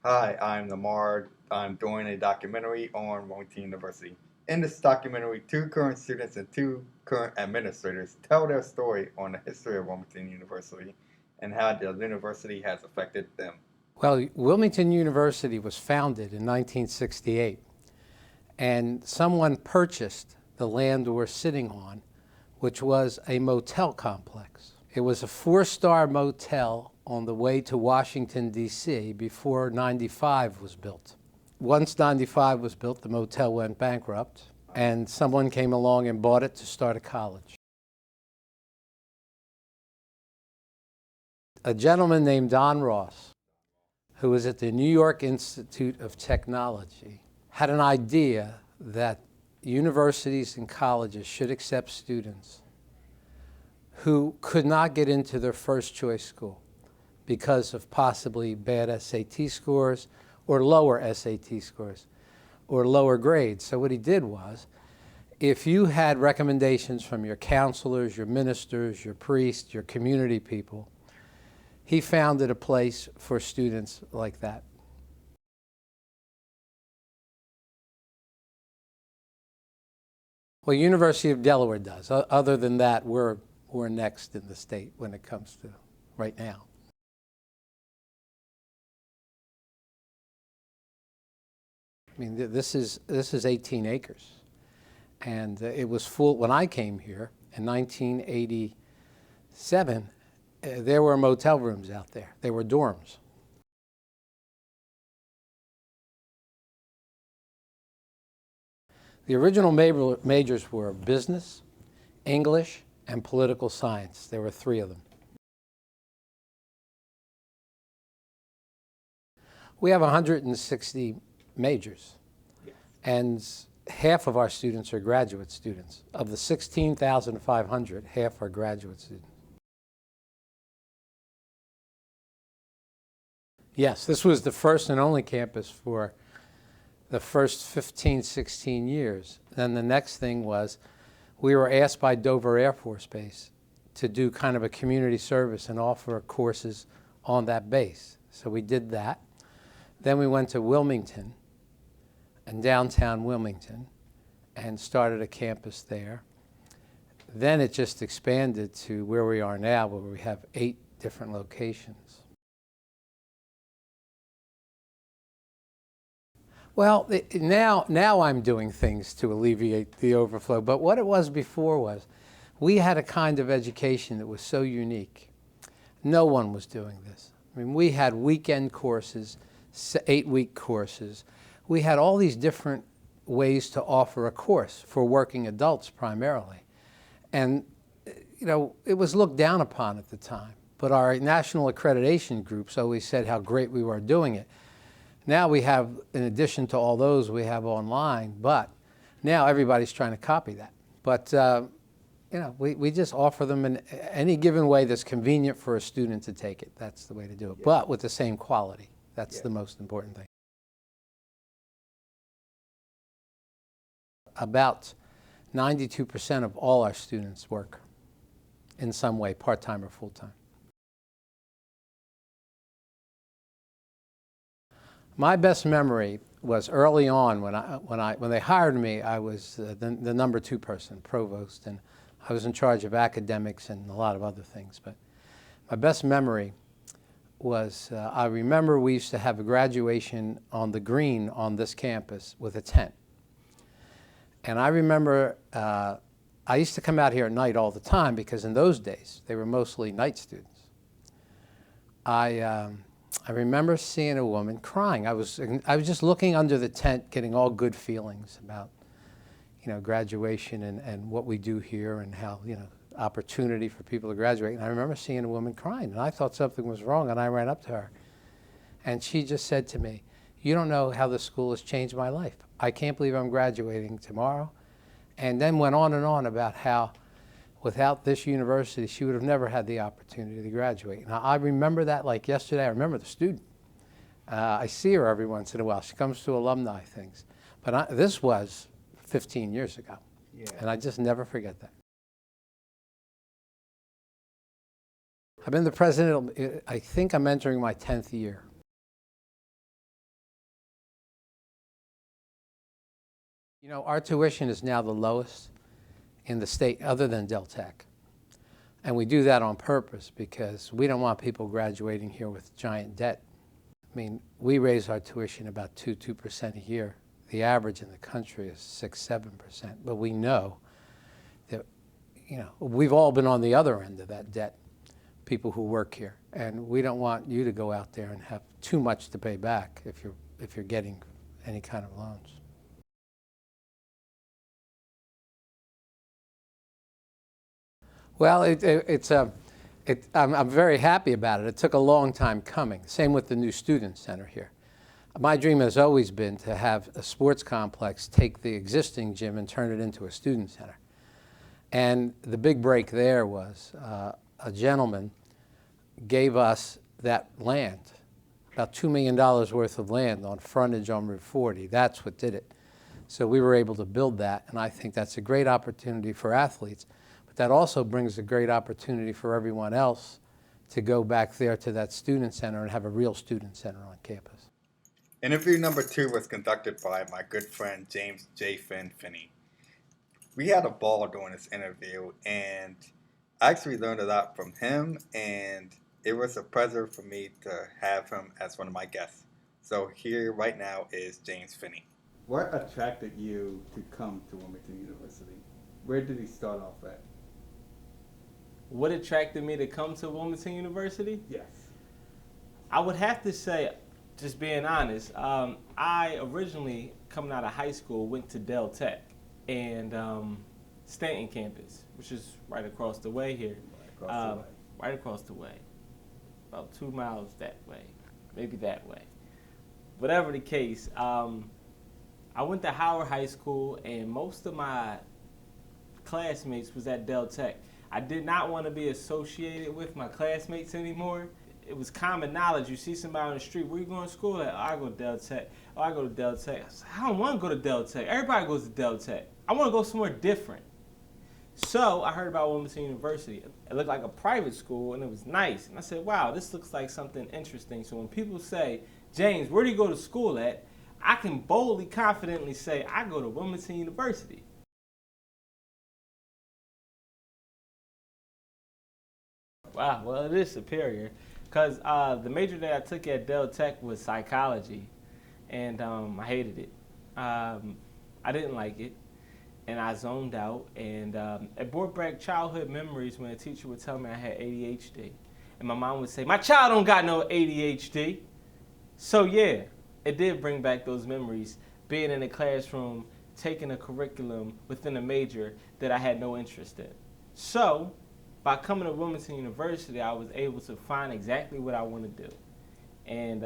Hi, I'm Lamar. I'm doing a documentary on Wilmington University. In this documentary, two current students and two current administrators tell their story on the history of Wilmington University and how the university has affected them. Well, Wilmington University was founded in 1968, and someone purchased the land we're sitting on, which was a motel complex. It was a four-star motel on the way to Washington, D.C. before 95 was built. Once 95 was built, the motel went bankrupt, and someone came along and bought it to start a college. A gentleman named Don Ross, who was at the New York Institute of Technology, had an idea that universities and colleges should accept students who could not get into their first choice school because of possibly bad SAT scores or lower SAT scores or lower grades. So what he did was, if you had recommendations from your counselors, your ministers, your priests, your community people, he founded a place for students like that. Well, University of Delaware does. Other than that, we're next in the state when it comes to right now. I mean, this is 18 acres, and it was full when I came here in 1987. There were motel rooms out there. They were dorms. The original majors were business, English, and political science. There were three of them. We have 160 majors, and half of our students are graduate students. Of the 16,500, half are graduate students. Yes, this was the first and only campus for the first 15, 16 years. Then the next thing was we were asked by Dover Air Force Base to do kind of a community service and offer courses on that base. So we did that. Then we went to Wilmington, and downtown Wilmington, and started a campus there. Then it just expanded to where we are now, where we have 8 different locations. Well, now I'm doing things to alleviate the overflow, but what it was before was we had a kind of education that was so unique. No one was doing this. I mean, we had weekend courses, 8-week courses. We had all these different ways to offer a course for working adults primarily. And, you know, it was looked down upon at the time, but our national accreditation groups always said how great we were doing it. Now we have, in addition to all those, we have online, but now everybody's trying to copy that. But, you know, we just offer them in any given way that's convenient for a student to take it. That's the way to do it, but with the same quality. That's the most important thing. About 92% of all our students work in some way, part-time or full-time. My best memory was early on when they hired me. I was the number 2 person, provost, and I was in charge of academics and a lot of other things. But my best memory was I remember we used to have a graduation on the green on this campus with a tent. And I remember I used to come out here at night all the time because in those days they were mostly night students. I remember seeing a woman crying. I was just looking under the tent, getting all good feelings about, you know, graduation and what we do here and how, you know, opportunity for people to graduate. And I remember seeing a woman crying, and I thought something was wrong, and I ran up to her. And she just said to me, "You don't know how this school has changed my life. I can't believe I'm graduating tomorrow." And then went on and on about how without this university, she would have never had the opportunity to graduate. Now, I remember that like yesterday. I remember the student. I see her every once in a while. She comes to alumni things. But this was 15 years ago, and I just never forget that. I've been the president, I think I'm entering my 10th year. You know, our tuition is now the lowest in the state other than Del Tech. And we do that on purpose because we don't want people graduating here with giant debt. I mean, we raise our tuition about 2% a year. The average in the country is 6-7%. But we know that, you know, we've all been on the other end of that debt, people who work here. And we don't want you to go out there and have too much to pay back if you're getting any kind of loans. Well, I'm very happy about it. It took a long time coming. Same with the new student center here. My dream has always been to have a sports complex take the existing gym and turn it into a student center. And the big break there was a gentleman gave us that land, about $2 million worth of land on frontage on Route 40. That's what did it. So we were able to build that, and I think that's a great opportunity for athletes. That also brings a great opportunity for everyone else to go back there to that student center and have a real student center on campus. Interview number 2 was conducted by my good friend James J. Finney. We had a ball doing this interview, and I actually learned a lot from him, and it was a pleasure for me to have him as one of my guests. So here right now is James Finney. What attracted you to come to Wilmington University? Where did he start off at? What attracted me to come to Wilmington University? Yes. I would have to say, just being honest, I originally, coming out of high school, went to Del Tech and Stanton campus, which is right across the way here. Right across the way. About 2 miles that way, maybe that way. Whatever the case, I went to Howard High School, and most of my classmates was at Del Tech. I did not want to be associated with my classmates anymore. It was common knowledge. You see somebody on the street, where you going to school at? Oh, I go to Del Tech. Oh, I go to Del Tech. I said, I don't want to go to Del Tech. Everybody goes to Del Tech. I want to go somewhere different. So I heard about Wilmington University. It looked like a private school, and it was nice. And I said, wow, this looks like something interesting. So when people say, James, where do you go to school at? I can boldly, confidently say, I go to Wilmington University. Wow, well, it is superior, because the major that I took at Del Tech was psychology, and I hated it. I didn't like it, and I zoned out, and it brought back childhood memories when a teacher would tell me I had ADHD, and my mom would say, my child don't got no ADHD. So yeah, it did bring back those memories, being in a classroom, taking a curriculum within a major that I had no interest in. So by coming to Wilmington University, I was able to find exactly what I want to do. And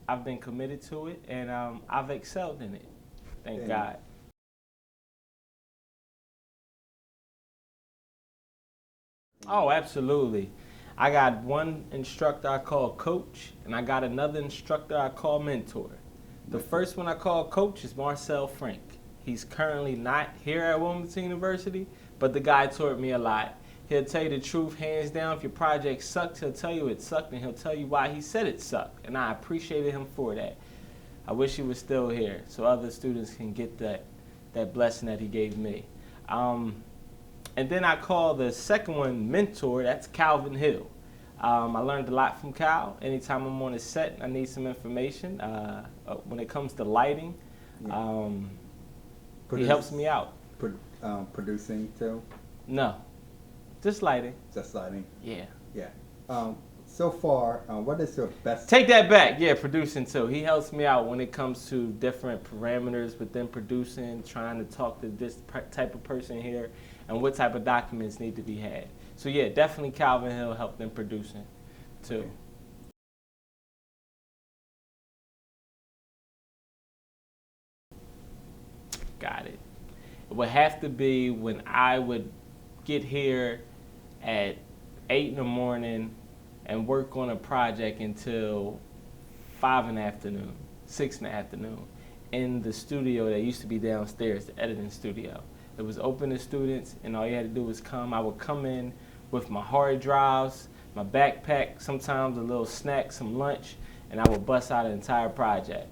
I've been committed to it, and I've excelled in it. Thank God. Oh, absolutely. I got one instructor I call coach, and I got another instructor I call mentor. The first one I call coach is Marcel Frank. He's currently not here at Wilmington University, but the guy taught me a lot. He'll tell you the truth, hands down. If your project sucked, he'll tell you it sucked, and he'll tell you why he said it sucked. And I appreciated him for that. I wish he was still here so other students can get that blessing that he gave me. And then I call the second one mentor. That's Calvin Hill. I learned a lot from Cal. Anytime I'm on a set and I need some information, when it comes to lighting, he helps me out. Producing too? No. Just lighting. Just lighting? Yeah. Yeah. So far, what is your best... Take that back. Yeah, producing too. He helps me out when it comes to different parameters within producing, trying to talk to this type of person here, and what type of documents need to be had. So yeah, definitely Calvin Hill helped in producing too. Okay. Got it. It would have to be when I would get here at 8 in the morning and work on a project until 5 in the afternoon, 6 in the afternoon, in the studio that used to be downstairs, the editing studio. It was open to students, and all you had to do was come. I would come in with my hard drives, my backpack, sometimes a little snack, some lunch, and I would bust out an entire project.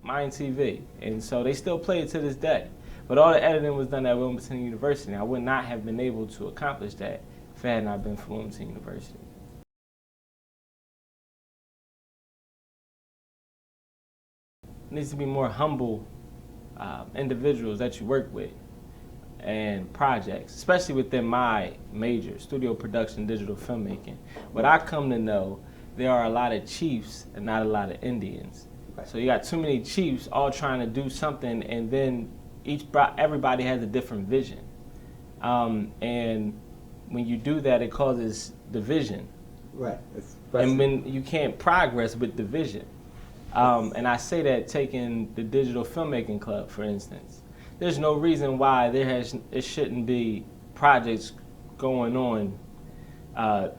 Mine TV, and so they still play it to this day. But all the editing was done at Wilmington University. I would not have been able to accomplish that if it had not been for Wilmington University. It needs to be more humble individuals that you work with and projects, especially within my major, studio production, digital filmmaking. What I come to know, there are a lot of chiefs and not a lot of Indians. So you got too many chiefs all trying to do something, and then everybody has a different vision. And when you do that, it causes division. Right. And when you can't progress with division. And I say that taking the Digital Filmmaking Club, for instance. There's no reason why it shouldn't be projects going on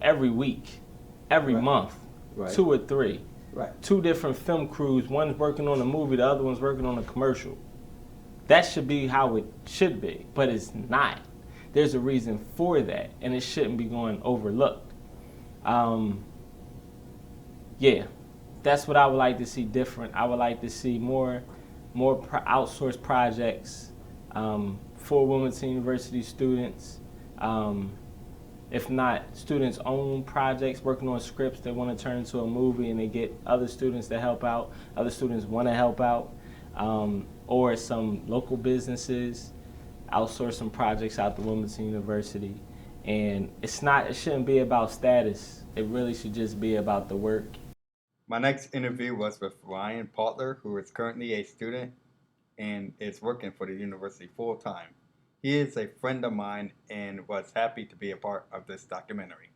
every week, every month, 2 or 3. Right. 2 different film crews, one's working on a movie, the other one's working on a commercial. That should be how it should be, but it's not. There's a reason for that, and it shouldn't be going overlooked. Yeah, that's what I would like to see different. I would like to see more outsourced projects for Wilmington University students. If not, students own projects, working on scripts that want to turn into a movie, and they get other students to help out. Other students want to help out. Or some local businesses outsource some projects out to Wilmington University. And it shouldn't be about status. It really should just be about the work. My next interview was with Ryan Potler, who is currently a student and is working for the university full time. He is a friend of mine and was happy to be a part of this documentary.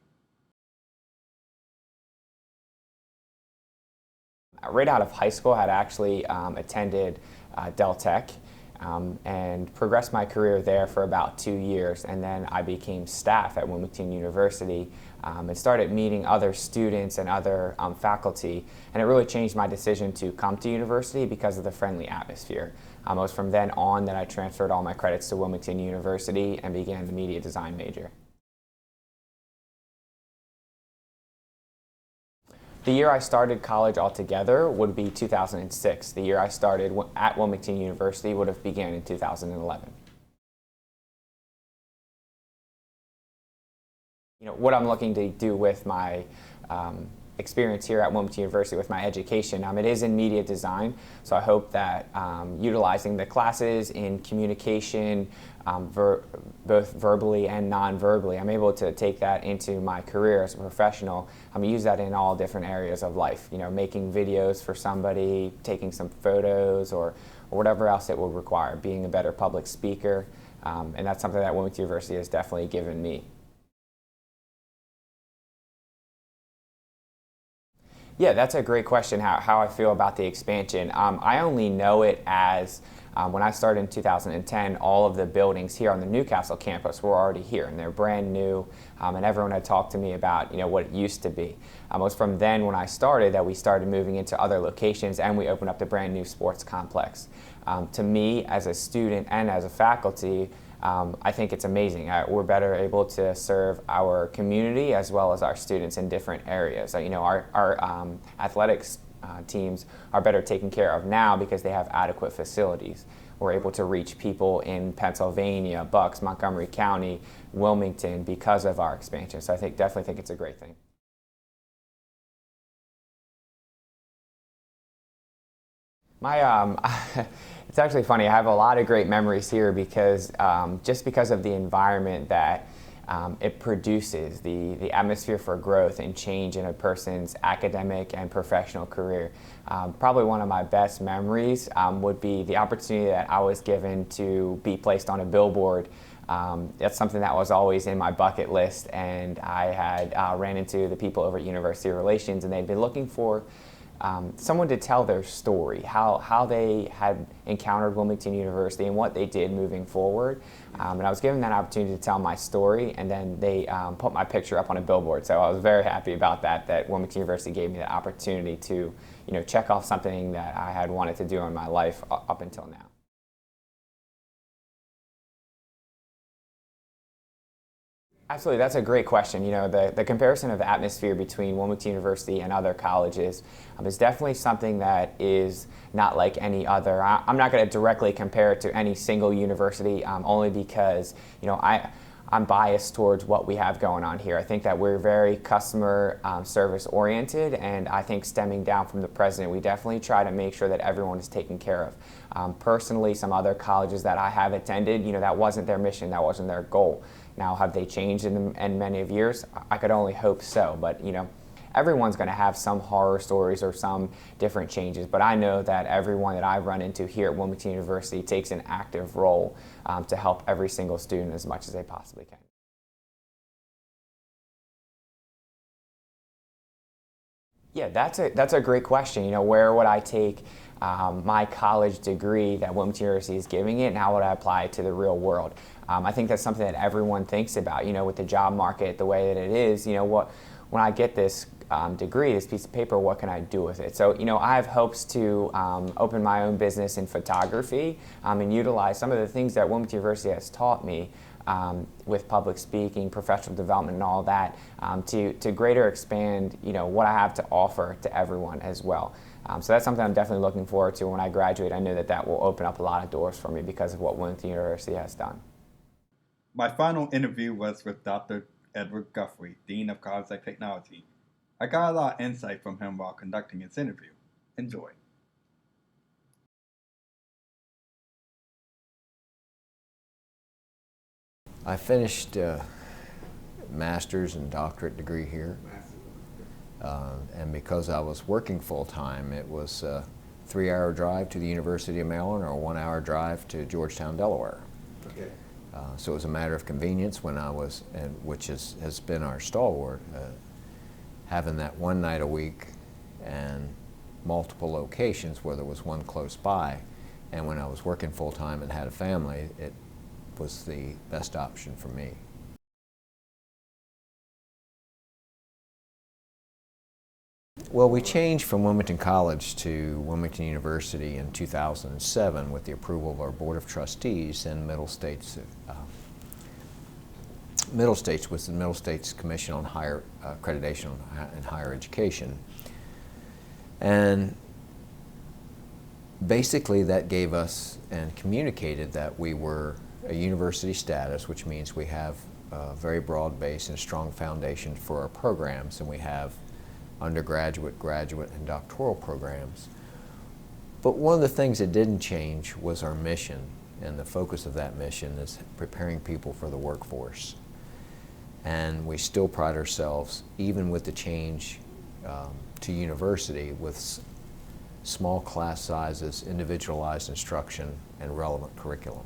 Right out of high school, I had actually attended Del Tech and progressed my career there for about 2 years, and then I became staff at Wilmington University and started meeting other students and other faculty, and it really changed my decision to come to university because of the friendly atmosphere. It was from then on that I transferred all my credits to Wilmington University and began the media design major. The year I started college altogether would be 2006. The year I started at Wilmington University would have began in 2011. What I'm looking to do with my experience here at Wilmington University with my education, it is in media design, so I hope that utilizing the classes in communication, both verbally and non-verbally, I'm able to take that into my career as a professional. Use that in all different areas of life, making videos for somebody, taking some photos, or whatever else it will require, being a better public speaker, and that's something that Wilmington University has definitely given me. Yeah, that's a great question, how I feel about the expansion. I only know it as when I started in 2010, all of the buildings here on the Newcastle campus were already here, and they're brand new, and everyone had talked to me about what it used to be. It was from then when I started that we started moving into other locations, and we opened up the brand new sports complex. To me, as a student and as a faculty, I think it's amazing. We're better able to serve our community as well as our students in different areas. Our athletics teams are better taken care of now because they have adequate facilities. We're able to reach people in Pennsylvania, Bucks, Montgomery County, Wilmington because of our expansion. So I definitely think it's a great thing. It's actually funny. I have a lot of great memories here because just because of the environment that it produces, the atmosphere for growth and change in a person's academic and professional career. Probably one of my best memories would be the opportunity that I was given to be placed on a billboard. That's something that was always in my bucket list, and I had ran into the people over at University Relations, and they'd been looking for someone to tell their story, how they had encountered Wilmington University and what they did moving forward. And I was given that opportunity to tell my story, and then they put my picture up on a billboard. So I was very happy about that Wilmington University gave me the opportunity to check off something that I had wanted to do in my life up until now. Absolutely, that's a great question. You know, the comparison of atmosphere between Wilmington University and other colleges is definitely something that is not like any other. I'm not going to directly compare it to any single university, only because, you know, I'm biased towards what we have going on here. I think that we're very customer service oriented, and I think stemming down from the president, we definitely try to make sure that everyone is taken care of. Personally, some other colleges that I have attended, you know, that wasn't their mission, that wasn't their goal. Now, have they changed in many of years? I could only hope so, but you know, everyone's going to have some horror stories or some different changes, but I know that everyone that I've run into here at Wilmington University takes an active role to help every single student as much as they possibly can. Yeah, that's a great question. You know, where would I take my college degree that Wilmington University is giving it, and how would I apply it to the real world? I think that's something that everyone thinks about. You know, with the job market the way that it is, you know, when I get this degree, this piece of paper, what can I do with it? So, you know, I have hopes to open my own business in photography and utilize some of the things that Wilmington University has taught me with public speaking, professional development, and all that to greater expand, you know, what I have to offer to everyone as well. So that's something I'm definitely looking forward to when I graduate. I know that that will open up a lot of doors for me because of what Wilmington University has done. My final interview was with Dr. Edward Guthrie, Dean of College of Technology. I got a lot of insight from him while conducting his interview. Enjoy. I finished master's and doctorate degree here, and because I was working full-time, it was a 3-hour drive to the University of Maryland or a 1-hour drive to Georgetown, Delaware. Okay. So it was a matter of convenience when I was, and which has been our stalwart, having that one night a week and multiple locations where there was one close by. And when I was working full-time and had a family, it was the best option for me. Well, we changed from Wilmington College to Wilmington University in 2007 with the approval of our Board of Trustees, and Middle States was the Middle States Commission on Higher Accreditation and Higher Education. And basically that gave us and communicated that we were a university status, which means we have a very broad base and a strong foundation for our programs, and we have undergraduate, graduate, and doctoral programs. But one of the things that didn't change was our mission, and the focus of that mission is preparing people for the workforce. And we still pride ourselves, even with the change to university, with small class sizes, individualized instruction, and relevant curriculum.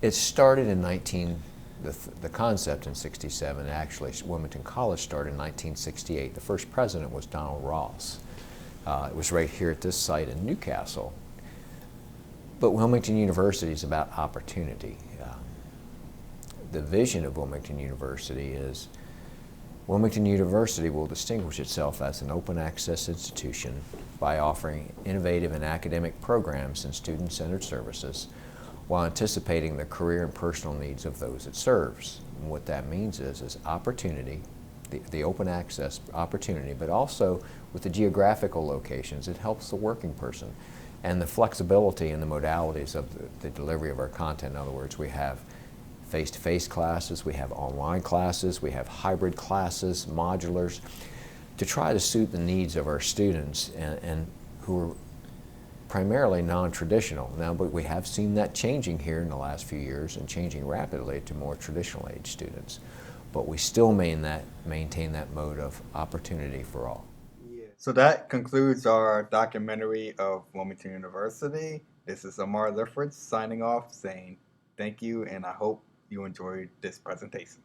It started in the concept in '67. Actually, Wilmington College started in 1968. The first president was Donald Ross. It was right here at this site in Newcastle. But Wilmington University is about opportunity. The vision of Wilmington University is Wilmington University will distinguish itself as an open access institution by offering innovative and academic programs and student-centered services while anticipating the career and personal needs of those it serves. And what that means is opportunity, the open access opportunity, but also with the geographical locations, it helps the working person. And the flexibility and the modalities of the delivery of our content. In other words, we have face-to-face classes, we have online classes, we have hybrid classes, modulars, to try to suit the needs of our students and who are primarily non-traditional. Now, but we have seen that changing here in the last few years and changing rapidly to more traditional age students. But we still maintain that mode of opportunity for all. So that concludes our documentary of Wilmington University. This is Amar Liffords signing off, saying thank you, and I hope you enjoyed this presentation.